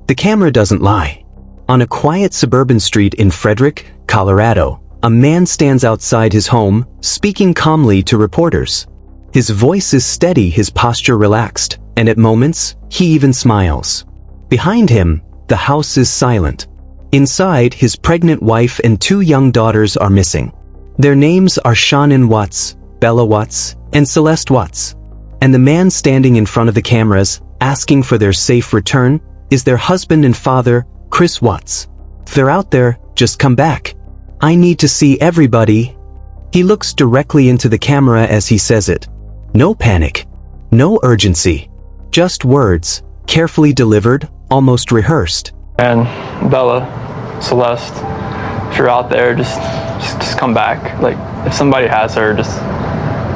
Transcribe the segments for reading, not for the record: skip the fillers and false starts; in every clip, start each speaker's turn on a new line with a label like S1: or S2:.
S1: The camera doesn't lie. On a quiet suburban street in Frederick, Colorado, a man stands outside his home, speaking calmly to reporters. His voice is steady, his posture relaxed, and at moments, he even smiles. Behind him, the house is silent. Inside, his pregnant wife and 2 young daughters are missing. Their names are Shanann Watts, Bella Watts, and Celeste Watts. And the man standing in front of the cameras, asking for their safe return, is their husband and father, Chris Watts. If they're out there, just come back. I need to see everybody. He looks directly into the camera as he says it. No panic. No urgency. Just words, carefully delivered, almost rehearsed.
S2: And Bella, Celeste, if you're out there, just come back. Like, if somebody has her, just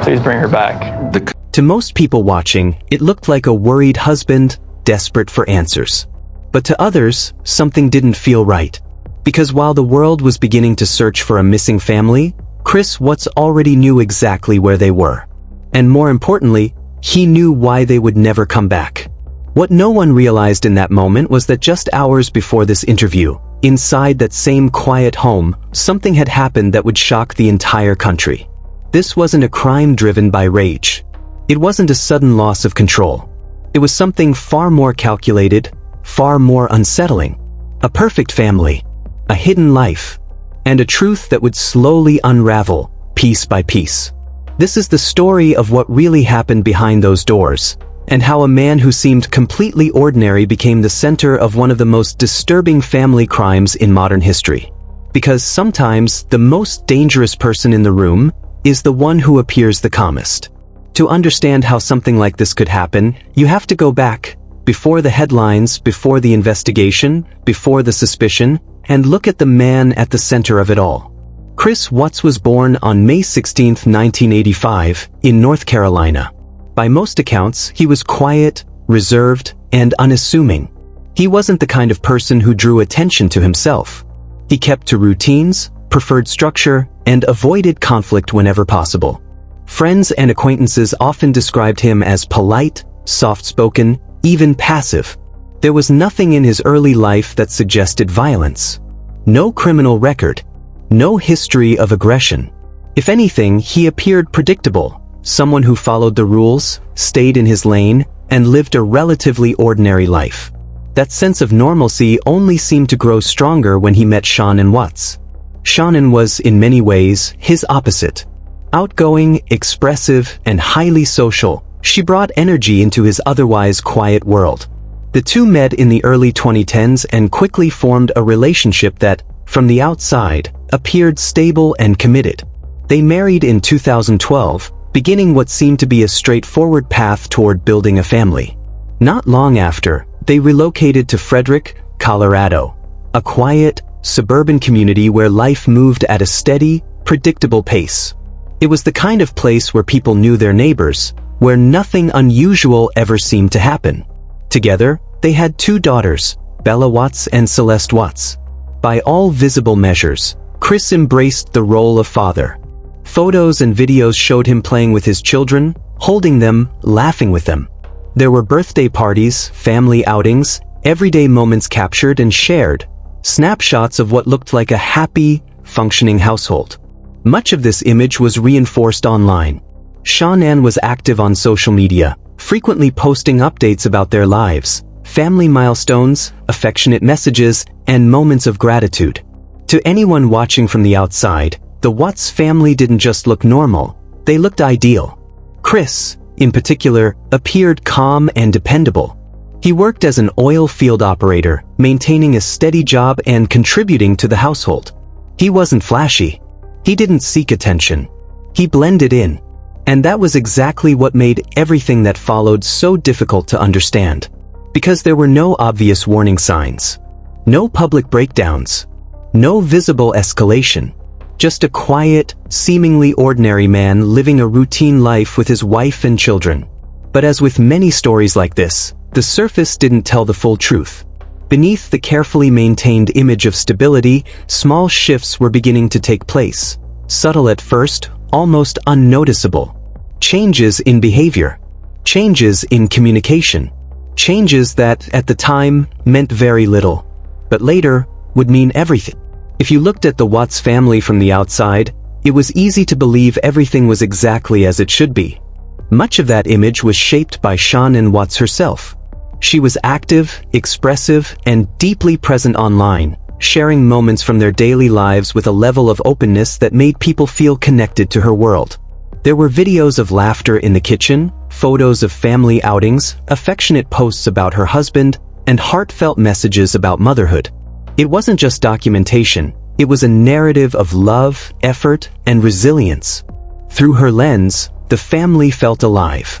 S2: please bring her back.
S1: To most people watching, it looked like a worried husband, desperate for answers. But to others, something didn't feel right. Because while the world was beginning to search for a missing family, Chris Watts already knew exactly where they were. And more importantly, he knew why they would never come back. What no one realized in that moment was that just hours before this interview, inside that same quiet home, something had happened that would shock the entire country. This wasn't a crime driven by rage. It wasn't a sudden loss of control. It was something far more calculated, far more unsettling. A perfect family, a hidden life, and a truth that would slowly unravel, piece by piece. This is the story of what really happened behind those doors, and how a man who seemed completely ordinary became the center of one of the most disturbing family crimes in modern history. Because sometimes the most dangerous person in the room is the one who appears the calmest. To understand how something like this could happen, you have to go back, before the headlines, before the investigation, before the suspicion, and look at the man at the center of it all. Chris Watts was born on May 16, 1985, in North Carolina. By most accounts, he was quiet, reserved, and unassuming. He wasn't the kind of person who drew attention to himself. He kept to routines, preferred structure, and avoided conflict whenever possible. Friends and acquaintances often described him as polite, soft-spoken, even passive. There was nothing in his early life that suggested violence. No criminal record. No history of aggression. If anything, he appeared predictable, someone who followed the rules, stayed in his lane, and lived a relatively ordinary life. That sense of normalcy only seemed to grow stronger when he met Shanann Watts. Shanann was, in many ways, his opposite. Outgoing, expressive, and highly social, she brought energy into his otherwise quiet world. The two met in the early 2010s and quickly formed a relationship that, from the outside, appeared stable and committed. They married in 2012, beginning what seemed to be a straightforward path toward building a family. Not long after, they relocated to Frederick, Colorado, a quiet, suburban community where life moved at a steady, predictable pace. It was the kind of place where people knew their neighbors, where nothing unusual ever seemed to happen. Together, they had 2 daughters, Bella Watts and Celeste Watts. By all visible measures, Chris embraced the role of father. Photos and videos showed him playing with his children, holding them, laughing with them. There were birthday parties, family outings, everyday moments captured and shared, snapshots of what looked like a happy, functioning household. Much of this image was reinforced online. Shanann was active on social media, frequently posting updates about their lives, family milestones, affectionate messages, and moments of gratitude. To anyone watching from the outside, the Watts family didn't just look normal, they looked ideal. Chris, in particular, appeared calm and dependable. He worked as an oil field operator, maintaining a steady job and contributing to the household. He wasn't flashy. He didn't seek attention. He blended in. And that was exactly what made everything that followed so difficult to understand. Because there were no obvious warning signs. No public breakdowns. No visible escalation. Just a quiet, seemingly ordinary man living a routine life with his wife and children. But as with many stories like this, the surface didn't tell the full truth. Beneath the carefully maintained image of stability, small shifts were beginning to take place. Subtle at first, almost unnoticeable. Changes in behavior. Changes in communication. Changes that, at the time, meant very little, but later would mean everything. If you looked at the Watts family from the outside, it was easy to believe everything was exactly as it should be. Much of that image was shaped by Shanann Watts herself. She was active, expressive, and deeply present online, sharing moments from their daily lives with a level of openness that made people feel connected to her world. There were videos of laughter in the kitchen, photos of family outings, affectionate posts about her husband, and heartfelt messages about motherhood. It wasn't just documentation, it was a narrative of love, effort, and resilience. Through her lens, the family felt alive,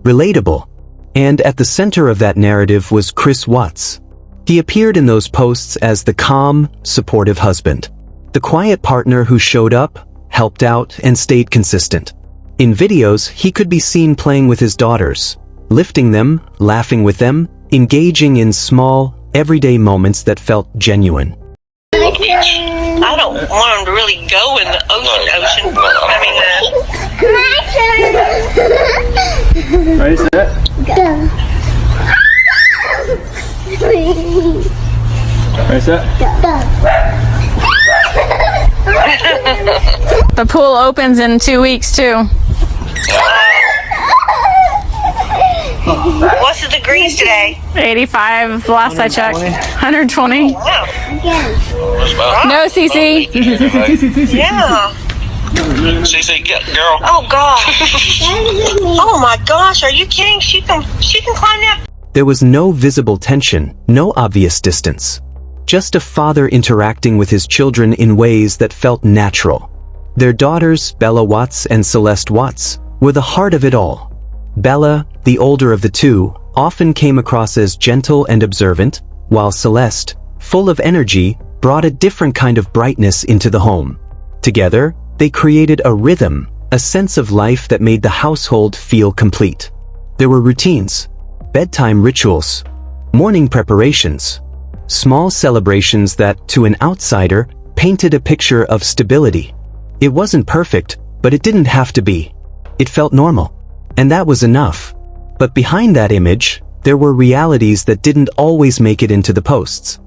S1: relatable. And at the center of that narrative was Chris Watts. He appeared in those posts as the calm, supportive husband. The quiet partner who showed up, helped out, and stayed consistent. In videos, he could be seen playing with his daughters, lifting them, laughing with them, engaging in small, everyday moments that felt genuine.
S3: I don't want him to really go in the ocean.
S2: Ready, set?
S4: Go.
S2: Ready, set?
S4: The pool opens in 2 weeks too.
S3: What's the degrees today?
S4: 85 last I checked. 120.
S3: Wow.
S4: No, CC.
S3: Yeah.
S5: CC, get girl.
S3: Oh God. Oh my gosh, are you kidding? She can climb that.
S1: There was no visible tension, no obvious distance. Just a father interacting with his children in ways that felt natural. Their daughters, Bella Watts and Celeste Watts, were the heart of it all. Bella, the older of the two, often came across as gentle and observant, while Celeste, full of energy, brought a different kind of brightness into the home. Together, they created a rhythm, a sense of life that made the household feel complete. There were routines, bedtime rituals, morning preparations, small celebrations that, to an outsider, painted a picture of stability. It wasn't perfect, but it didn't have to be. It felt normal. And that was enough. But behind that image, there were realities that didn't always make it into the posts.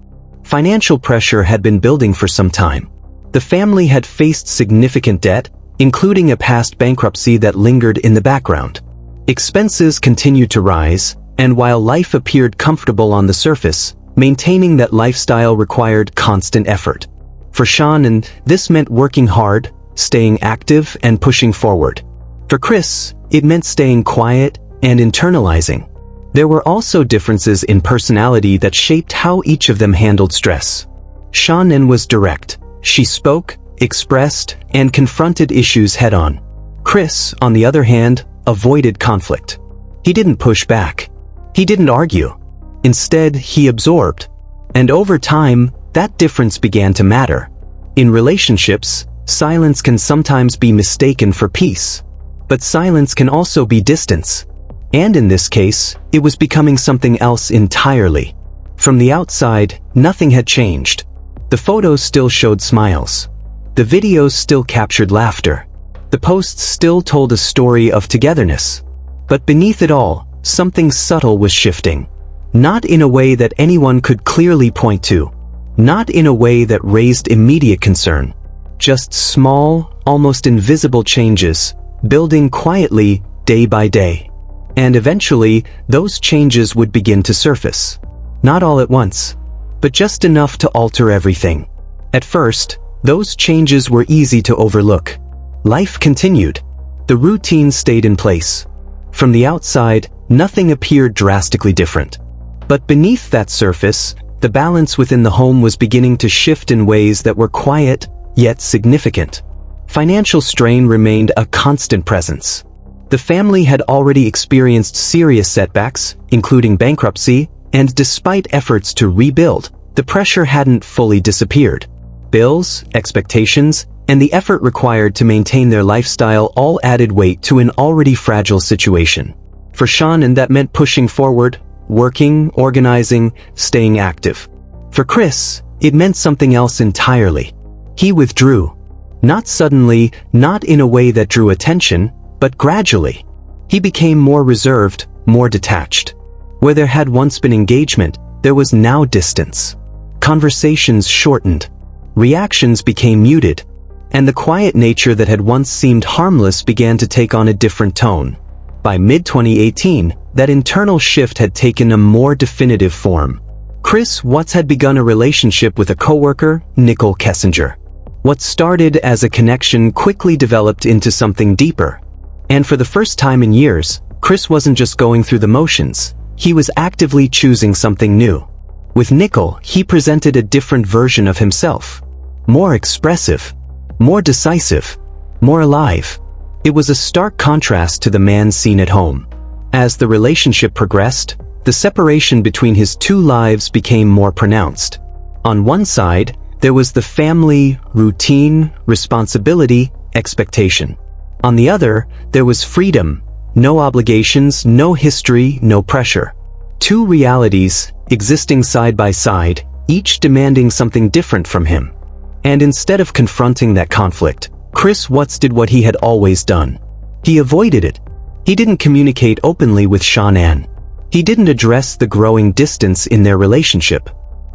S1: Financial pressure had been building for some time. The family had faced significant debt, including a past bankruptcy that lingered in the background. Expenses continued to rise, and while life appeared comfortable on the surface, maintaining that lifestyle required constant effort. For Shanann, this meant working hard, staying active, and pushing forward. For Chris, it meant staying quiet and internalizing. There were also differences in personality that shaped how each of them handled stress. Shanann was direct. She spoke, expressed, and confronted issues head-on. Chris, on the other hand, avoided conflict. He didn't push back. He didn't argue. Instead, he absorbed. And over time, that difference began to matter. In relationships, silence can sometimes be mistaken for peace. But silence can also be distance. And in this case, it was becoming something else entirely. From the outside, nothing had changed. The photos still showed smiles. The videos still captured laughter. The posts still told a story of togetherness. But beneath it all, something subtle was shifting. Not in a way that anyone could clearly point to. Not in a way that raised immediate concern. Just small, almost invisible changes, building quietly, day by day. And eventually, those changes would begin to surface. Not all at once, but just enough to alter everything. At first, those changes were easy to overlook. Life continued. The routine stayed in place. From the outside, nothing appeared drastically different. But beneath that surface, the balance within the home was beginning to shift in ways that were quiet, yet significant. Financial strain remained a constant presence. The family had already experienced serious setbacks, including bankruptcy, and despite efforts to rebuild, the pressure hadn't fully disappeared. Bills, expectations, and the effort required to maintain their lifestyle all added weight to an already fragile situation. For Shanann, that meant pushing forward, working, organizing, staying active. For Chris, it meant something else entirely. He withdrew. Not suddenly, not in a way that drew attention, but gradually. He became more reserved, more detached. Where there had once been engagement, there was now distance. Conversations shortened. Reactions became muted. And the quiet nature that had once seemed harmless began to take on a different tone. By mid-2018, that internal shift had taken a more definitive form. Chris Watts had begun a relationship with a coworker, Nicole Kessinger. What started as a connection quickly developed into something deeper. And for the first time in years, Chris wasn't just going through the motions. He was actively choosing something new. With Nicole, he presented a different version of himself. More expressive. More decisive. More alive. It was a stark contrast to the man seen at home. As the relationship progressed, the separation between his two lives became more pronounced. On one side, there was the family, routine, responsibility, expectation. On the other, there was freedom, no obligations, no history, no pressure. Two realities, existing side by side, each demanding something different from him. And instead of confronting that conflict, Chris Watts did what he had always done. He avoided it. He didn't communicate openly with Shanann. He didn't address the growing distance in their relationship.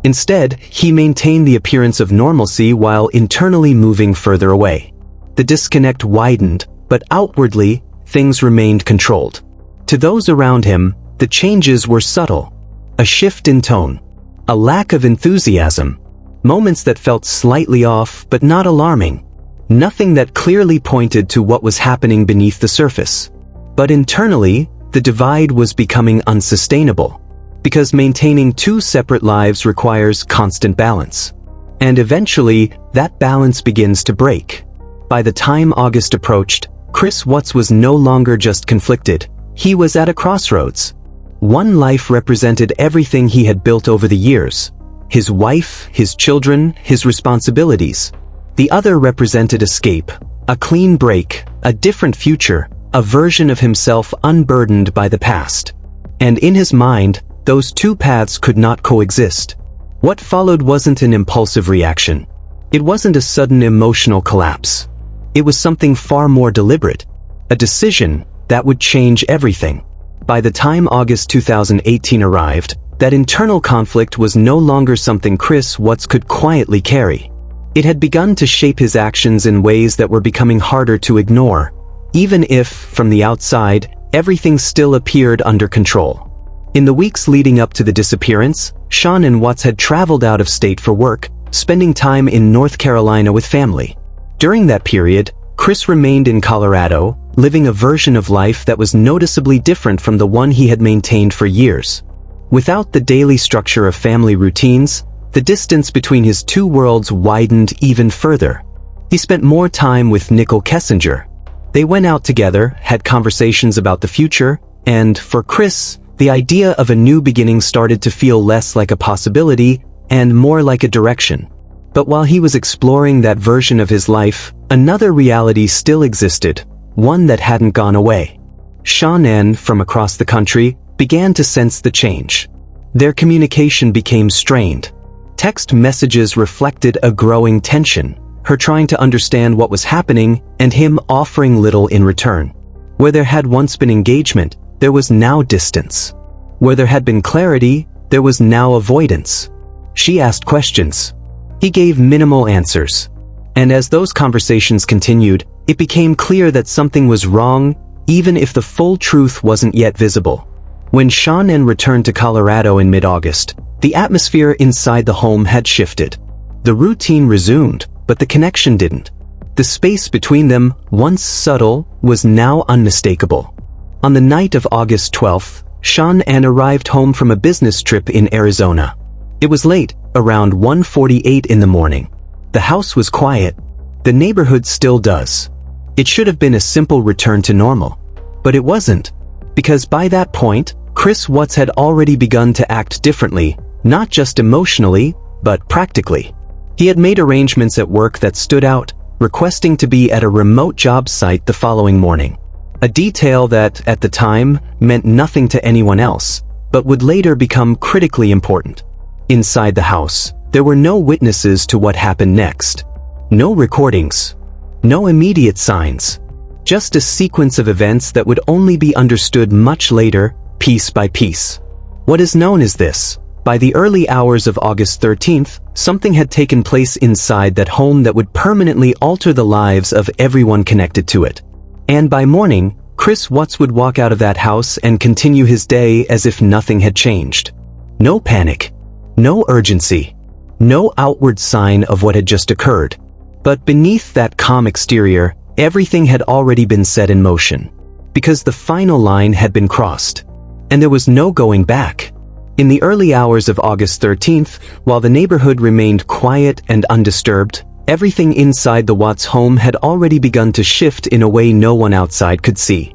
S1: Instead, he maintained the appearance of normalcy while internally moving further away. The disconnect widened, but outwardly, things remained controlled. To those around him, the changes were subtle. A shift in tone. A lack of enthusiasm. Moments that felt slightly off, but not alarming. Nothing that clearly pointed to what was happening beneath the surface. But internally, the divide was becoming unsustainable. Because maintaining two separate lives requires constant balance. And eventually, that balance begins to break. By the time August approached, Chris Watts was no longer just conflicted. He was at a crossroads. One life represented everything he had built over the years. His wife, his children, his responsibilities. The other represented escape, a clean break, a different future, a version of himself unburdened by the past. And in his mind, those two paths could not coexist. What followed wasn't an impulsive reaction. It wasn't a sudden emotional collapse. It was something far more deliberate. A decision that would change everything. By the time August 2018 arrived, that internal conflict was no longer something Chris Watts could quietly carry. It had begun to shape his actions in ways that were becoming harder to ignore, even if, from the outside, everything still appeared under control. In the weeks leading up to the disappearance, Shanann Watts had traveled out of state for work, spending time in North Carolina with family. During that period, Chris remained in Colorado, living a version of life that was noticeably different from the one he had maintained for years. Without the daily structure of family routines, the distance between his two worlds widened even further. He spent more time with Nicole Kessinger. They went out together, had conversations about the future, and, for Chris, the idea of a new beginning started to feel less like a possibility and more like a direction. But while he was exploring that version of his life, another reality still existed, one that hadn't gone away. Shanann, from across the country, began to sense the change. Their communication became strained. Text messages reflected a growing tension, her trying to understand what was happening and him offering little in return. Where there had once been engagement, there was now distance. Where there had been clarity, there was now avoidance. She asked questions. He gave minimal answers. And as those conversations continued, it became clear that something was wrong, even if the full truth wasn't yet visible. When Shanann returned to Colorado in mid-August, the atmosphere inside the home had shifted. The routine resumed, but the connection didn't. The space between them, once subtle, was now unmistakable. On the night of August 12th, Shanann arrived home from a business trip in Arizona. It was late, around 1:48 in the morning. The house was quiet. The neighborhood still does. It should have been a simple return to normal. But it wasn't. Because by that point, Chris Watts had already begun to act differently, not just emotionally, but practically. He had made arrangements at work that stood out, requesting to be at a remote job site the following morning. A detail that, at the time, meant nothing to anyone else, but would later become critically important. Inside the house, there were no witnesses to what happened next. No recordings. No immediate signs. Just a sequence of events that would only be understood much later, piece by piece. What is known as this? By the early hours of August 13th, something had taken place inside that home that would permanently alter the lives of everyone connected to it. And by morning, Chris Watts would walk out of that house and continue his day as if nothing had changed. No panic. No urgency. No outward sign of what had just occurred. But beneath that calm exterior, everything had already been set in motion. Because the final line had been crossed. And there was no going back. In the early hours of August 13th, while the neighborhood remained quiet and undisturbed, everything inside the Watts home had already begun to shift in a way no one outside could see.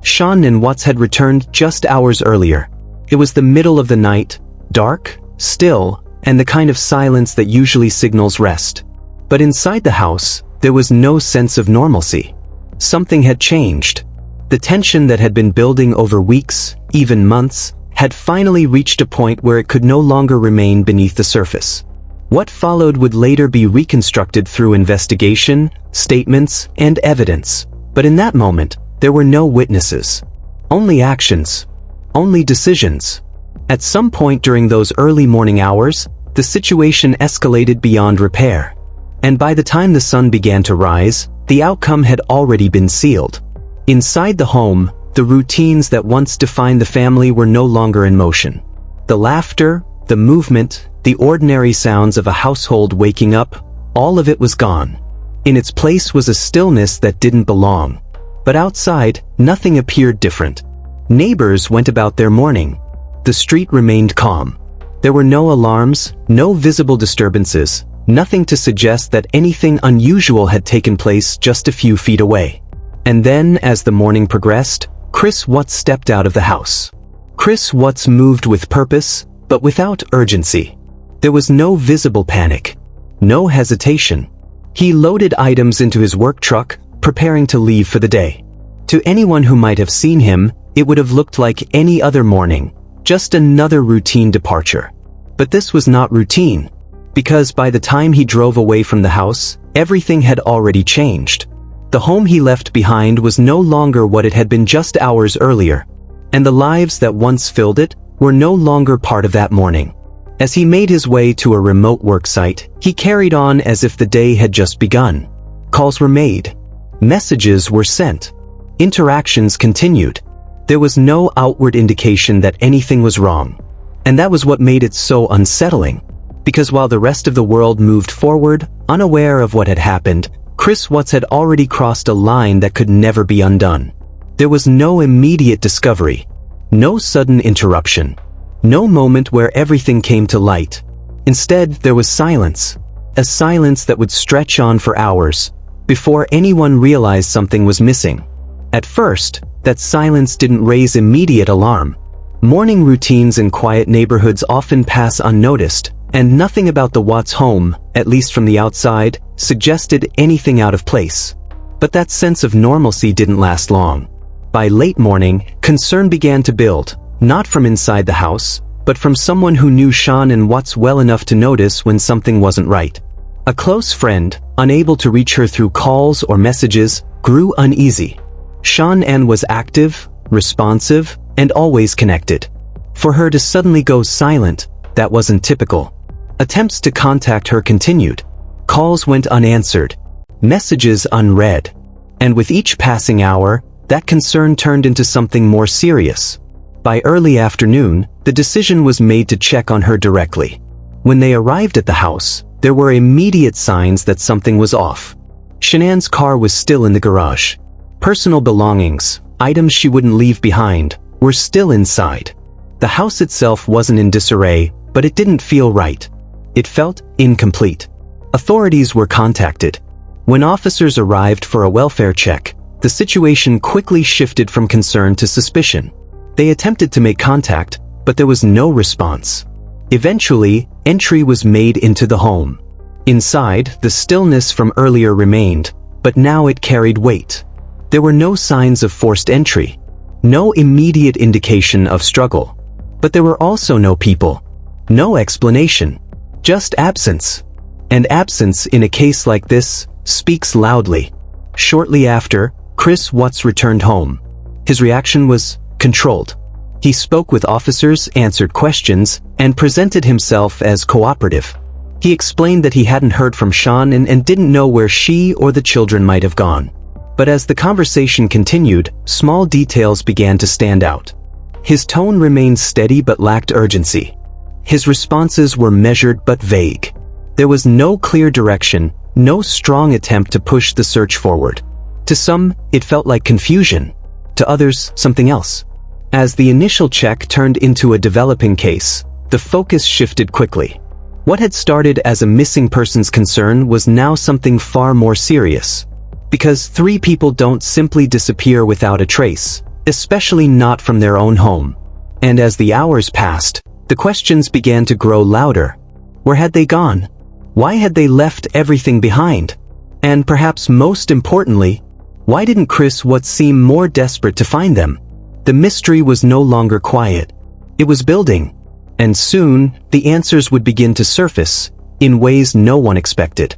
S1: Shanann Watts had returned just hours earlier. It was the middle of the night, dark, still, and the kind of silence that usually signals rest. But inside the house, there was no sense of normalcy. Something had changed. The tension that had been building over weeks, even months, had finally reached a point where it could no longer remain beneath the surface. What followed would later be reconstructed through investigation, statements, and evidence. But in that moment, there were no witnesses. Only actions. Only decisions. At some point during those early morning hours, the situation escalated beyond repair. And by the time the sun began to rise, the outcome had already been sealed. Inside the home, the routines that once defined the family were no longer in motion. The laughter, the movement, the ordinary sounds of a household waking up, all of it was gone. In its place was a stillness that didn't belong. But outside, nothing appeared different. Neighbors went about their morning. The street remained calm. There were no alarms, no visible disturbances, nothing to suggest that anything unusual had taken place just a few feet away. And then, as the morning progressed, Chris Watts stepped out of the house. Chris Watts moved with purpose, but without urgency. There was no visible panic. No hesitation. He loaded items into his work truck, preparing to leave for the day. To anyone who might have seen him, it would have looked like any other morning, just another routine departure. But this was not routine, because by the time he drove away from the house, everything had already changed. The home he left behind was no longer what it had been just hours earlier, and the lives that once filled it were no longer part of that morning. As he made his way to a remote work site, he carried on as if the day had just begun. Calls were made. Messages were sent. Interactions continued. There was no outward indication that anything was wrong. And that was what made it so unsettling. Because while the rest of the world moved forward, unaware of what had happened, Chris Watts had already crossed a line that could never be undone. There was no immediate discovery. No sudden interruption. No moment where everything came to light. Instead, there was silence. A silence that would stretch on for hours, before anyone realized something was missing. At first, that silence didn't raise immediate alarm. Morning routines in quiet neighborhoods often pass unnoticed, and nothing about the Watts home, at least from the outside, suggested anything out of place. But that sense of normalcy didn't last long. By late morning, concern began to build, not from inside the house, but from someone who knew Shanann Watts well enough to notice when something wasn't right. A close friend, unable to reach her through calls or messages, grew uneasy. Shanann was active, responsive, and always connected. For her to suddenly go silent, that wasn't typical. Attempts to contact her continued. Calls went unanswered. Messages unread. And with each passing hour, that concern turned into something more serious. By early afternoon, the decision was made to check on her directly. When they arrived at the house, there were immediate signs that something was off. Shanann's car was still in the garage. Personal belongings, items she wouldn't leave behind, were still inside. The house itself wasn't in disarray, but it didn't feel right. It felt incomplete. Authorities were contacted. When officers arrived for a welfare check, the situation quickly shifted from concern to suspicion. They attempted to make contact, but there was no response. Eventually, entry was made into the home. Inside, the stillness from earlier remained, but now it carried weight. There were no signs of forced entry. No immediate indication of struggle. But there were also no people. No explanation. Just absence. And absence in a case like this speaks loudly. Shortly after, Chris Watts returned home. His reaction was controlled. He spoke with officers, answered questions, and presented himself as cooperative. He explained that he hadn't heard from Shanann and didn't know where she or the children might have gone. But as the conversation continued, small details began to stand out. His tone remained steady but lacked urgency. His responses were measured but vague. There was no clear direction, no strong attempt to push the search forward. To some, it felt like confusion. To others, something else. As the initial check turned into a developing case, the focus shifted quickly. What had started as a missing person's concern was now something far more serious. Because 3 people don't simply disappear without a trace, especially not from their own home. And as the hours passed, the questions began to grow louder. Where had they gone? Why had they left everything behind? And perhaps most importantly, why didn't Chris Watts seem more desperate to find them? The mystery was no longer quiet. It was building. And soon, the answers would begin to surface, in ways no one expected.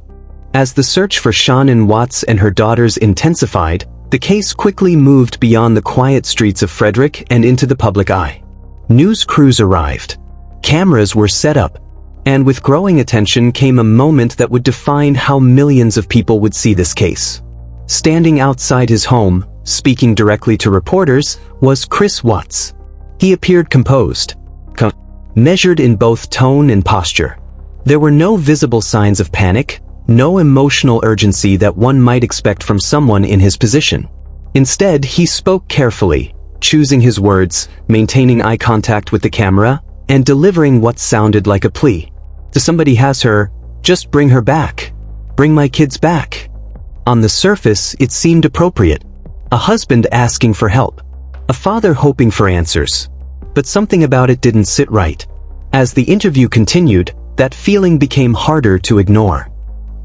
S1: As the search for Shanann Watts and her daughters intensified, the case quickly moved beyond the quiet streets of Frederick and into the public eye. News crews arrived. Cameras were set up. And with growing attention came a moment that would define how millions of people would see this case. Standing outside his home, speaking directly to reporters, was Chris Watts. He appeared composed, measured in both tone and posture. There were no visible signs of panic, no emotional urgency that one might expect from someone in his position. Instead, he spoke carefully, choosing his words, maintaining eye contact with the camera, and delivering what sounded like a plea. To somebody has her, just bring her back. Bring my kids back. On the surface, it seemed appropriate. A husband asking for help. A father hoping for answers. But something about it didn't sit right. As the interview continued, that feeling became harder to ignore.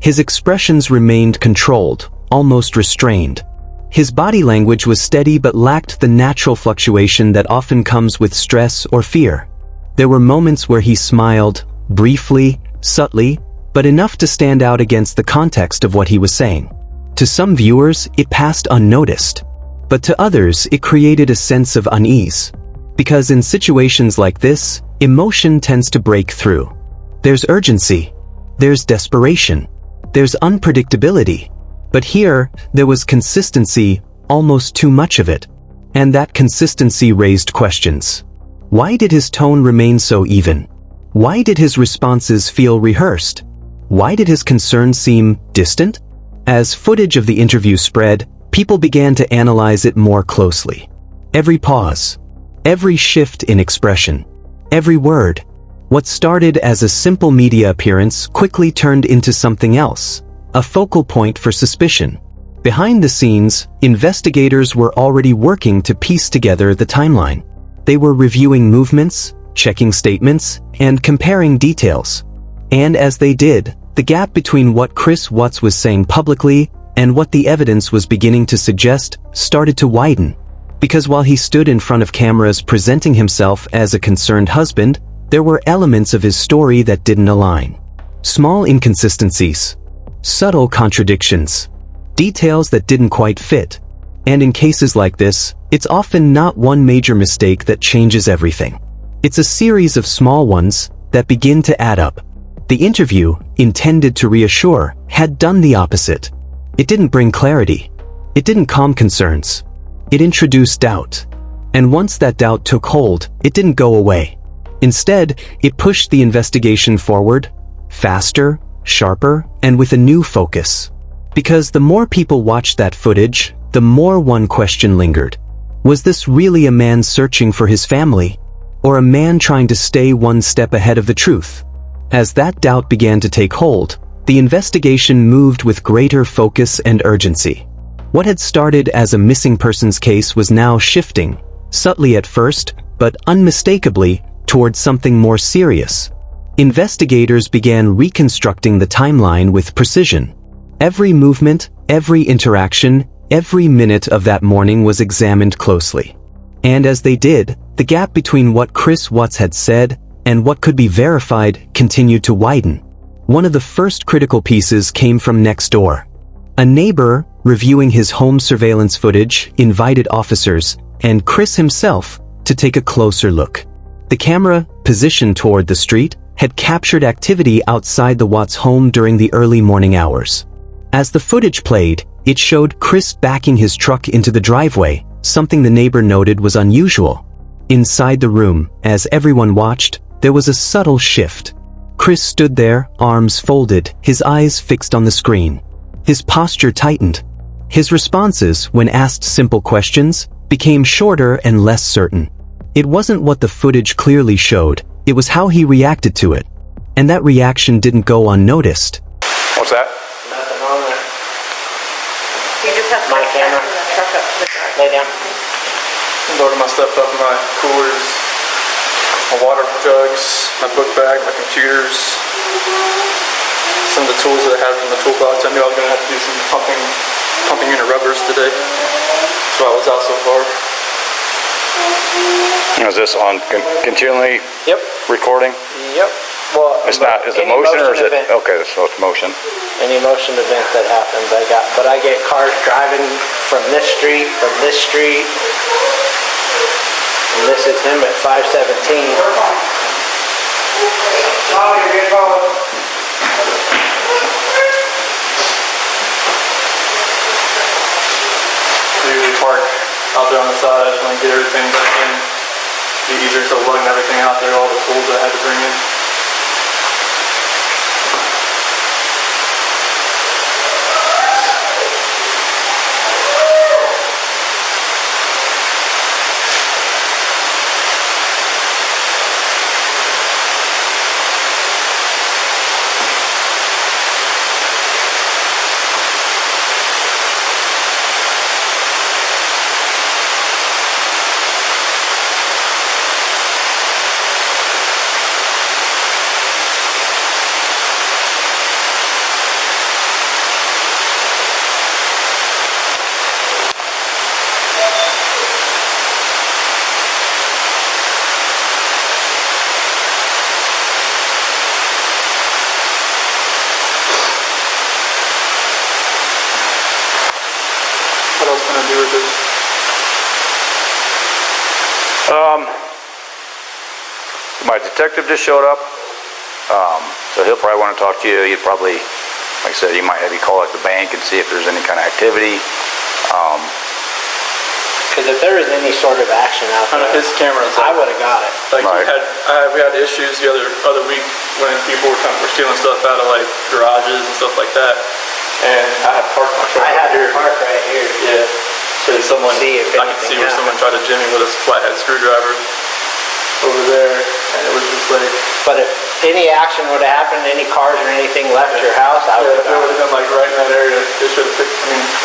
S1: His expressions remained controlled, almost restrained. His body language was steady but lacked the natural fluctuation that often comes with stress or fear. There were moments where he smiled, briefly, subtly, but enough to stand out against the context of what he was saying. To some viewers, it passed unnoticed. But to others, it created a sense of unease. Because in situations like this, emotion tends to break through. There's urgency. There's desperation. There's unpredictability. But here, there was consistency, almost too much of it. And that consistency raised questions. Why did his tone remain so even? Why did his responses feel rehearsed? Why did his concerns seem distant? As footage of the interview spread, people began to analyze it more closely. Every pause, every shift in expression, every word. What started as a simple media appearance quickly turned into something else, a focal point for suspicion. Behind the scenes, investigators were already working to piece together the timeline. They were reviewing movements, checking statements, and comparing details. And as they did, the gap between what Chris Watts was saying publicly and what the evidence was beginning to suggest started to widen. Because while he stood in front of cameras presenting himself as a concerned husband, there were elements of his story that didn't align. Small inconsistencies, subtle contradictions, details that didn't quite fit. And in cases like this, it's often not one major mistake that changes everything. It's a series of small ones that begin to add up. The interview, intended to reassure, had done the opposite. It didn't bring clarity. It didn't calm concerns. It introduced doubt. And once that doubt took hold, it didn't go away. Instead, it pushed the investigation forward, faster, sharper, and with a new focus. Because the more people watched that footage, the more one question lingered. Was this really a man searching for his family? Or a man trying to stay one step ahead of the truth? As that doubt began to take hold, the investigation moved with greater focus and urgency. What had started as a missing persons case was now shifting, subtly at first, but unmistakably, towards something more serious. Investigators began reconstructing the timeline with precision. Every movement, every interaction, every minute of that morning was examined closely. And as they did, the gap between what Chris Watts had said and what could be verified continued to widen. One of the first critical pieces came from next door. A neighbor, reviewing his home surveillance footage, invited officers, and Chris himself, to take a closer look. The camera, positioned toward the street, had captured activity outside the Watts home during the early morning hours. As the footage played, it showed Chris backing his truck into the driveway, something the neighbor noted was unusual. Inside the room, as everyone watched, there was a subtle shift. Chris stood there, arms folded, his eyes fixed on the screen. His posture tightened. His responses, when asked simple questions, became shorter and less certain. It wasn't what the footage clearly showed, it was how he reacted to it. And that reaction didn't go unnoticed.
S6: What's that?
S3: Nothing on there. You just have my camera. Lay down.
S2: Loaded my stuff up in my coolers, my water jugs, my book bag, my computers, some of the tools that I had from the toolbox. I knew I was going to have to do some pumping unit rubbers today. That's why I was out so far.
S6: Is this on continually
S3: Yep.
S6: recording?
S3: Yep. Well,
S6: It's not, is it motion or is it? Okay, so it's motion.
S3: Any motion event that happens, I get cars driving from this street, and this is him at 517.
S2: I usually park out there on the side. I just want to get everything back in. Be easier to lug everything out there, all the tools that I had to bring in. What else can I do with this?
S6: My detective just showed up, so he'll probably want to talk to you. You'd probably, like I said, he might have you call at the bank and see if there's any kind of activity.
S3: Because if there was any sort of action out there,
S2: His camera's
S3: I would have got it.
S2: like
S6: Right.
S2: we had issues the other week when people were stealing stuff out of like garages and stuff like that, and I had parked my truck.
S3: I had
S2: here.
S3: to park right here.
S2: Yeah. So someone,
S3: See if
S2: I could
S3: anything
S2: see where someone
S3: happened.
S2: tried to jimmy with a flathead screwdriver over there, and it was just like.
S3: But if any action would have happened, any cars or anything left your house, I would
S2: Yeah,
S3: have
S2: if it would
S3: got
S2: have
S3: it.
S2: been like right in that area, they should have picked.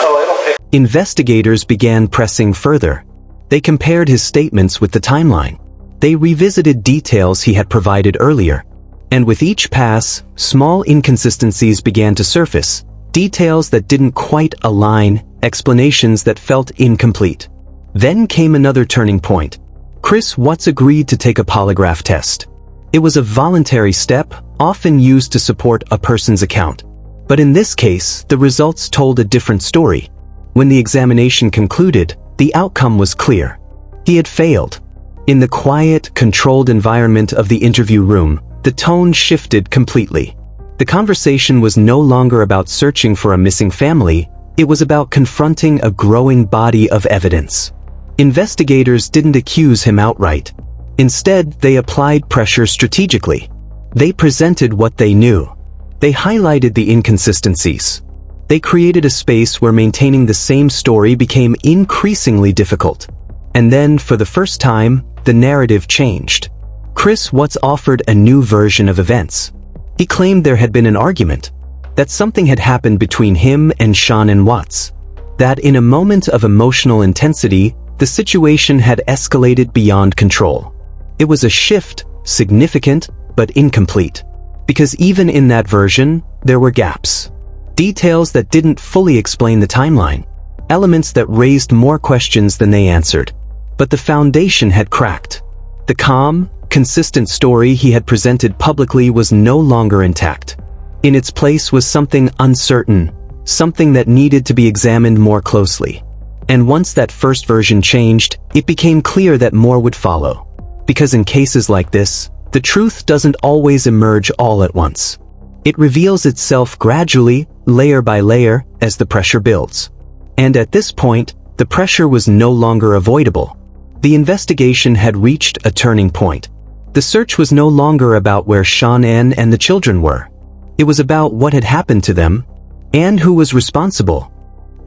S3: It'll pick.
S1: Investigators began pressing further. They compared his statements with the timeline. They revisited details he had provided earlier. And with each pass, small inconsistencies began to surface. Details that didn't quite align, explanations that felt incomplete. Then came another turning point. Chris Watts agreed to take a polygraph test. It was a voluntary step, often used to support a person's account. But in this case, the results told a different story. When the examination concluded, the outcome was clear. He had failed. In the quiet, controlled environment of the interview room, the tone shifted completely. The conversation was no longer about searching for a missing family, it was about confronting a growing body of evidence. Investigators didn't accuse him outright. Instead, they applied pressure strategically. They presented what they knew. They highlighted the inconsistencies. They created a space where maintaining the same story became increasingly difficult. And then, for the first time, the narrative changed. Chris Watts offered a new version of events. He claimed there had been an argument, that something had happened between him and Shanann Watts, that in a moment of emotional intensity, the situation had escalated beyond control. It was a shift, significant, but incomplete, because even in that version, there were gaps. Details that didn't fully explain the timeline, elements that raised more questions than they answered. But the foundation had cracked. The calm, consistent story he had presented publicly was no longer intact. In its place was something uncertain, something that needed to be examined more closely. And once that first version changed, it became clear that more would follow. Because in cases like this, the truth doesn't always emerge all at once. It reveals itself gradually, layer by layer, as the pressure builds. And at this point, the pressure was no longer avoidable. The investigation had reached a turning point. The search was no longer about where Shanann and the children were. It was about what had happened to them, and who was responsible.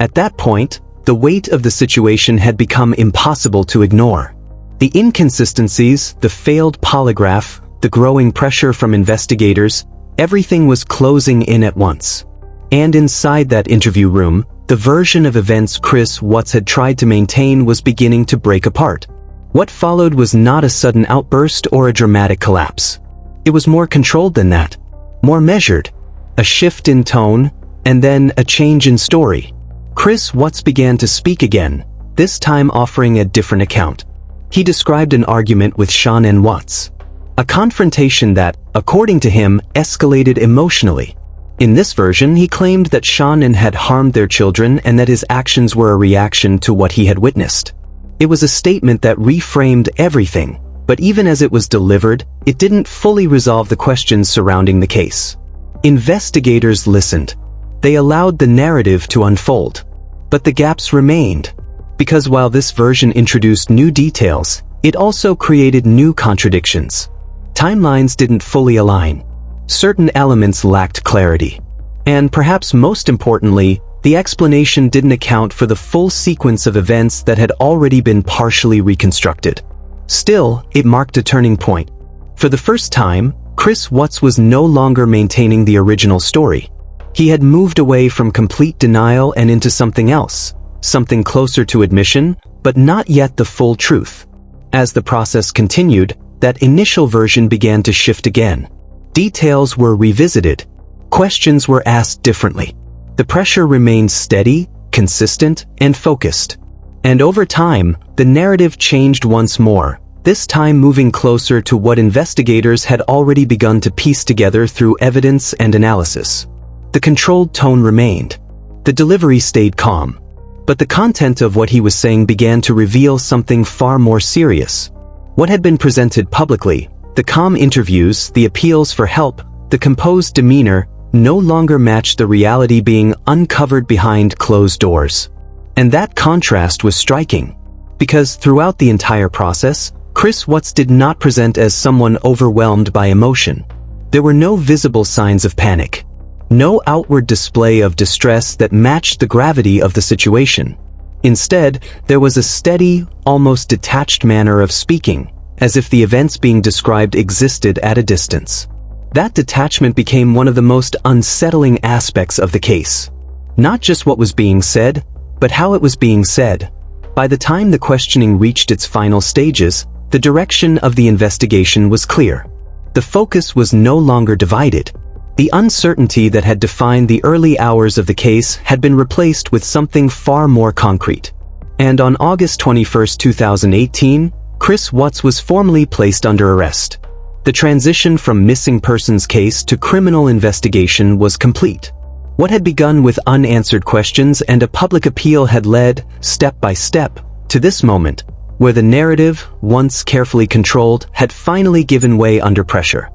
S1: At that point, the weight of the situation had become impossible to ignore. The inconsistencies, the failed polygraph, the growing pressure from investigators, everything was closing in at once. And inside that interview room, the version of events Chris Watts had tried to maintain was beginning to break apart. What followed was not a sudden outburst or a dramatic collapse. It was more controlled than that, more measured, a shift in tone, and then a change in story. Chris Watts began to speak again, this time offering a different account. He described an argument with Shanann Watts. A confrontation that, according to him, escalated emotionally. In this version, he claimed that Shanann had harmed their children and that his actions were a reaction to what he had witnessed. It was a statement that reframed everything, but even as it was delivered, it didn't fully resolve the questions surrounding the case. Investigators listened. They allowed the narrative to unfold. But the gaps remained. Because while this version introduced new details, it also created new contradictions. Timelines didn't fully align. Certain elements lacked clarity. And perhaps most importantly, the explanation didn't account for the full sequence of events that had already been partially reconstructed. Still, it marked a turning point. For the first time, Chris Watts was no longer maintaining the original story. He had moved away from complete denial and into something else, something closer to admission, but not yet the full truth. As the process continued, that initial version began to shift again. Details were revisited. Questions were asked differently. The pressure remained steady, consistent, and focused. And over time, the narrative changed once more, this time moving closer to what investigators had already begun to piece together through evidence and analysis. The controlled tone remained. The delivery stayed calm. But the content of what he was saying began to reveal something far more serious. What had been presented publicly, the calm interviews, the appeals for help, the composed demeanor, no longer matched the reality being uncovered behind closed doors. And that contrast was striking. Because throughout the entire process, Chris Watts did not present as someone overwhelmed by emotion. There were no visible signs of panic. No outward display of distress that matched the gravity of the situation. Instead, there was a steady, almost detached manner of speaking, as if the events being described existed at a distance. That detachment became one of the most unsettling aspects of the case. Not just what was being said, but how it was being said. By the time the questioning reached its final stages, the direction of the investigation was clear. The focus was no longer divided. The uncertainty that had defined the early hours of the case had been replaced with something far more concrete. And on August 21, 2018, Chris Watts was formally placed under arrest. The transition from missing persons case to criminal investigation was complete. What had begun with unanswered questions and a public appeal had led, step by step, to this moment, where the narrative, once carefully controlled, had finally given way under pressure.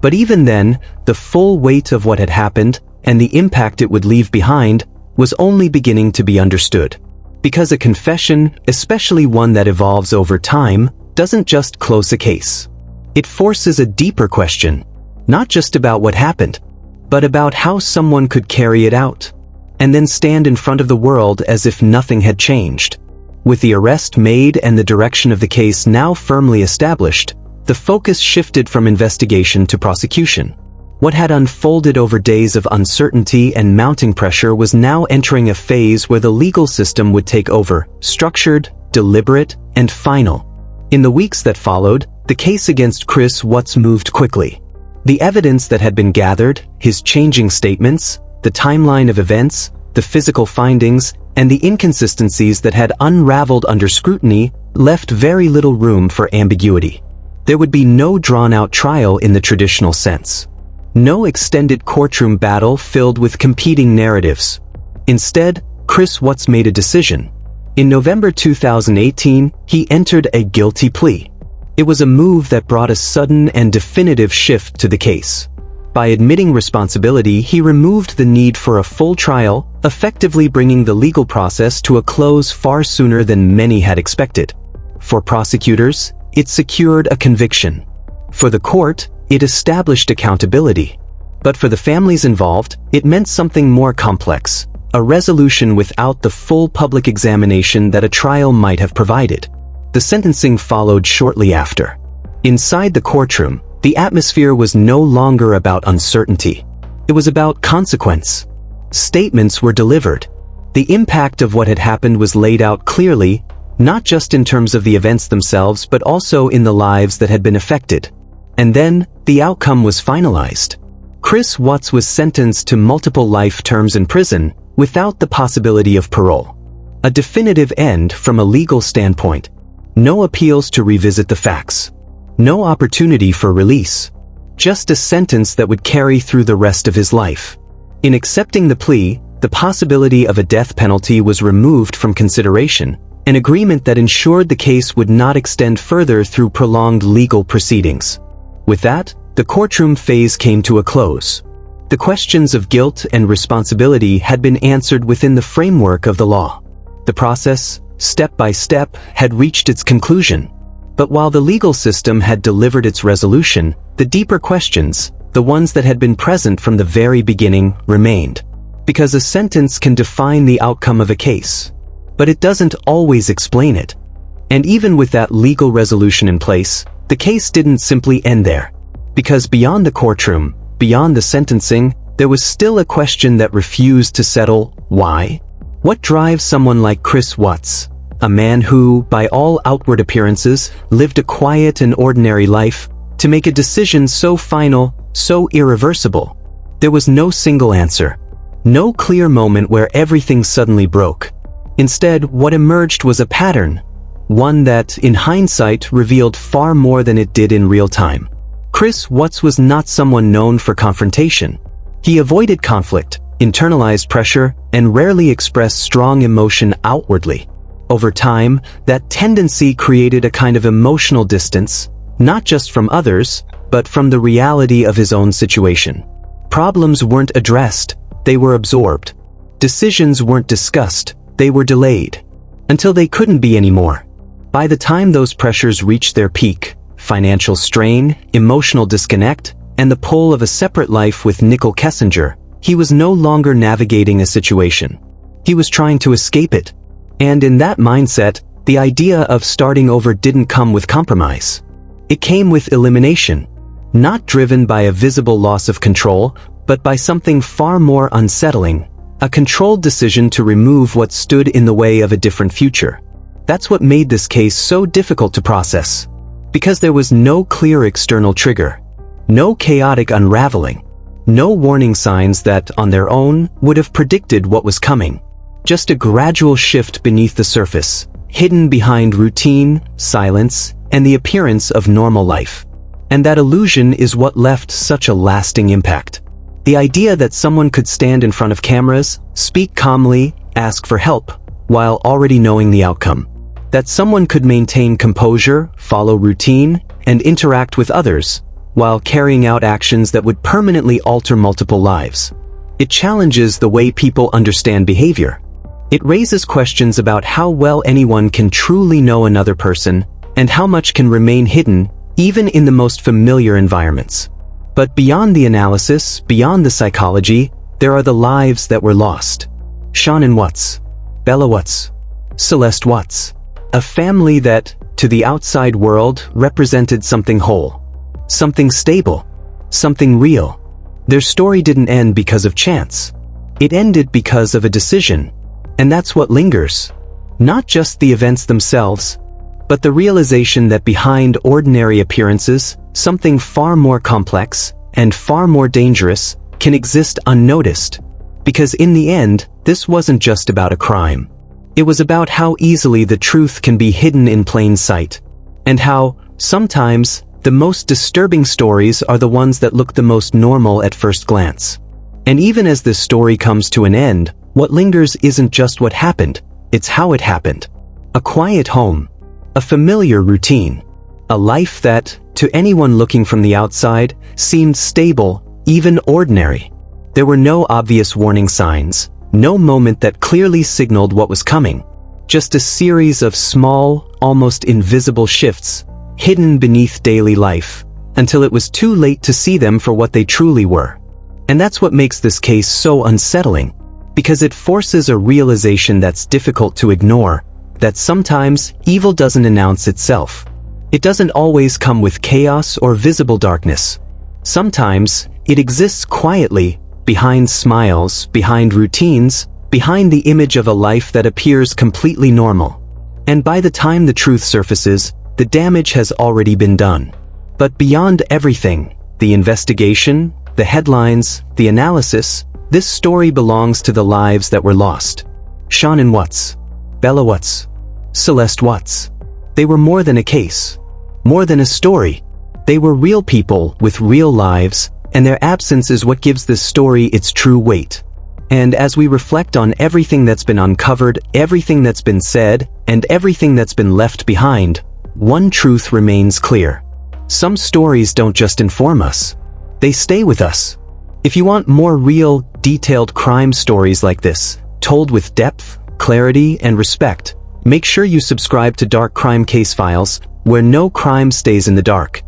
S1: But even then, the full weight of what had happened, and the impact it would leave behind, was only beginning to be understood. Because a confession, especially one that evolves over time, doesn't just close a case. It forces a deeper question, not just about what happened, but about how someone could carry it out, and then stand in front of the world as if nothing had changed. With the arrest made and the direction of the case now firmly established, the focus shifted from investigation to prosecution. What had unfolded over days of uncertainty and mounting pressure was now entering a phase where the legal system would take over, structured, deliberate, and final. In the weeks that followed, the case against Chris Watts moved quickly. The evidence that had been gathered, his changing statements, the timeline of events, the physical findings, and the inconsistencies that had unraveled under scrutiny left very little room for ambiguity. There would be no drawn-out trial in the traditional sense. No extended courtroom battle filled with competing narratives. Instead, Chris Watts made a decision. In November 2018, he entered a guilty plea. It was a move that brought a sudden and definitive shift to the case. By admitting responsibility, he removed the need for a full trial, effectively bringing the legal process to a close far sooner than many had expected. For prosecutors, it secured a conviction. For the court, it established accountability. But for the families involved, it meant something more complex, a resolution without the full public examination that a trial might have provided. The sentencing followed shortly after. Inside the courtroom, the atmosphere was no longer about uncertainty. It was about consequence. Statements were delivered. The impact of what had happened was laid out clearly, not just in terms of the events themselves but also in the lives that had been affected. And then, the outcome was finalized. Chris Watts was sentenced to multiple life terms in prison, without the possibility of parole. A definitive end from a legal standpoint. No appeals to revisit the facts. No opportunity for release. Just a sentence that would carry through the rest of his life. In accepting the plea, the possibility of a death penalty was removed from consideration, an agreement that ensured the case would not extend further through prolonged legal proceedings. With that, the courtroom phase came to a close. The questions of guilt and responsibility had been answered within the framework of the law. The process, step by step, had reached its conclusion. But while the legal system had delivered its resolution, the deeper questions, the ones that had been present from the very beginning, remained. Because a sentence can define the outcome of a case, but it doesn't always explain it. And even with that legal resolution in place, the case didn't simply end there. Because beyond the courtroom, beyond the sentencing, there was still a question that refused to settle. Why? What drives someone like Chris Watts, a man who, by all outward appearances, lived a quiet and ordinary life, to make a decision so final, so irreversible? There was no single answer. No clear moment where everything suddenly broke. Instead, what emerged was a pattern. One that, in hindsight, revealed far more than it did in real time. Chris Watts was not someone known for confrontation. He avoided conflict, internalized pressure, and rarely expressed strong emotion outwardly. Over time, that tendency created a kind of emotional distance, not just from others, but from the reality of his own situation. Problems weren't addressed, they were absorbed. Decisions weren't discussed, they were delayed. Until they couldn't be anymore. By the time those pressures reached their peak, financial strain, emotional disconnect, and the pull of a separate life with Nicole Kessinger, he was no longer navigating a situation. He was trying to escape it. And in that mindset, the idea of starting over didn't come with compromise. It came with elimination, not driven by a visible loss of control, but by something far more unsettling, a controlled decision to remove what stood in the way of a different future. That's what made this case so difficult to process. Because there was no clear external trigger, no chaotic unraveling, no warning signs that, on their own, would have predicted what was coming. Just a gradual shift beneath the surface, hidden behind routine, silence, and the appearance of normal life. And that illusion is what left such a lasting impact. The idea that someone could stand in front of cameras, speak calmly, ask for help, while already knowing the outcome. That someone could maintain composure, follow routine, and interact with others, while carrying out actions that would permanently alter multiple lives. It challenges the way people understand behavior. It raises questions about how well anyone can truly know another person, and how much can remain hidden, even in the most familiar environments. But beyond the analysis, beyond the psychology, there are the lives that were lost. Shanann Watts, Bella Watts, Celeste Watts. A family that, to the outside world, represented something whole. Something stable. Something real. Their story didn't end because of chance. It ended because of a decision. And that's what lingers. Not just the events themselves, but the realization that behind ordinary appearances, something far more complex, and far more dangerous, can exist unnoticed. Because in the end, this wasn't just about a crime. It was about how easily the truth can be hidden in plain sight. And how, sometimes, the most disturbing stories are the ones that look the most normal at first glance. And even as this story comes to an end, what lingers isn't just what happened, it's how it happened. A quiet home. A familiar routine. A life that, to anyone looking from the outside, seemed stable, even ordinary. There were no obvious warning signs, no moment that clearly signaled what was coming. Just a series of small, almost invisible shifts, hidden beneath daily life, until it was too late to see them for what they truly were. And that's what makes this case so unsettling, because it forces a realization that's difficult to ignore, that sometimes evil doesn't announce itself. It doesn't always come with chaos or visible darkness. Sometimes, it exists quietly, behind smiles, behind routines, behind the image of a life that appears completely normal. And by the time the truth surfaces, the damage has already been done. But beyond everything, the investigation, the headlines, the analysis, this story belongs to the lives that were lost. Shanann Watts, Bella Watts, Celeste Watts. They were more than a case, more than a story. They were real people with real lives, and their absence is what gives this story its true weight. And as we reflect on everything that's been uncovered, everything that's been said, and everything that's been left behind, one truth remains clear. Some stories don't just inform us. They stay with us. If you want more real, detailed crime stories like this, told with depth, clarity, and respect, make sure you subscribe to Dark Crime Case Files, where no crime stays in the dark.